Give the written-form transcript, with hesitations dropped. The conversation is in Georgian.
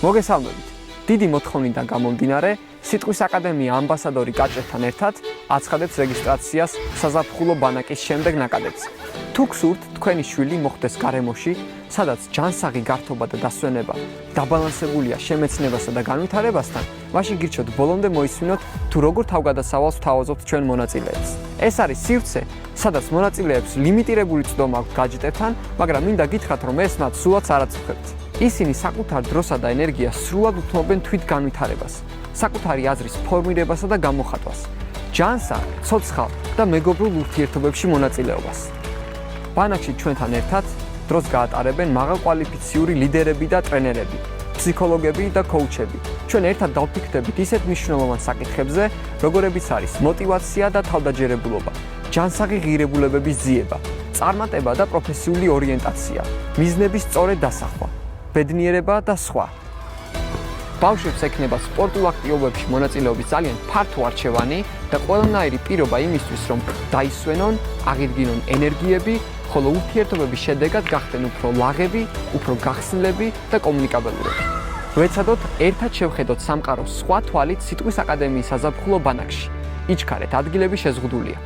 მოგესალმებით. დიდი მოთხოვნიდან გამომდინარე, სიტყვის აკადემია ამბასადორი კაჭერთან ერთად აცხადებს რეგისტრაციას საზაფხულო ბანაკის შემდეგ ნაკადებზე. თუ გსურთ თქვენი შვილი მოხვდეს გარემოში, სადაც ჯანსაღი გართობა და დასვენება დაბალანსებულია შემეცნებასა და განვითარებასთან, მაშინ გირჩევთ ბოლომდე მოისმინოთ თუ როგორ თავგადასავალს ვთავაზობთ ჩვენ მონაწილეებს. ეს არის სივრცე, სადაც მონაწილეებს ლიმიტირებული წვდომა აქვთ გაჯეტებთან, მაგრამ მინდა გითხრათ, რომ ეს მათ სულაც არ აწუხებთ. ისინი საკუთარ დროსა და ენერგიას სრულად უთმობენ თვით განვითარებას, საკუთარი აზრის ფორმირებასა და გამოხატვას, ჯანსაღ, ცოცხალ და მეგობრულ ურთიერთობებში მონაწილეობას. ბანაკში ჩვენთან ერთად დროს გაატარებენ მაღალკვალიფიციური ლიდერები და ტრენერები, ფსიქოლოგები და კოუჩები. ჩვენ ერთად დავფიქრდებით ისეთ მნიშვნელოვან საკითხებზე, როგორებიც არის мотивация და თავდაჯერებულობა, ჯანსაღი ღირებულებების ძიება, წარმატება და პროფესიული ორიენტაცია, მიზნების სწორედ დასახვა, ბედნიერება და სხვა. ბავშვებს ექნება სპორტულ აქტივობებში მონაწილეობის ძალიან ფართო არჩევანი და ყველანაირი პირობა იმისთვის, რომ დაისვენონ, აღიდგინონ ენერგიები, ხოლო ურთიერთობების შედეგად გახდნენ უფრო ლაღები, უფრო გახსნილები და კომუნიკაბელურები. ვეცადოთ ერთად შევხედოთ სამყაროს სხვა თვალით სიტყვის აკადემიის საზაფხულო ბანაკში. იჩქარეთ, ადგილები შეზღუდულია.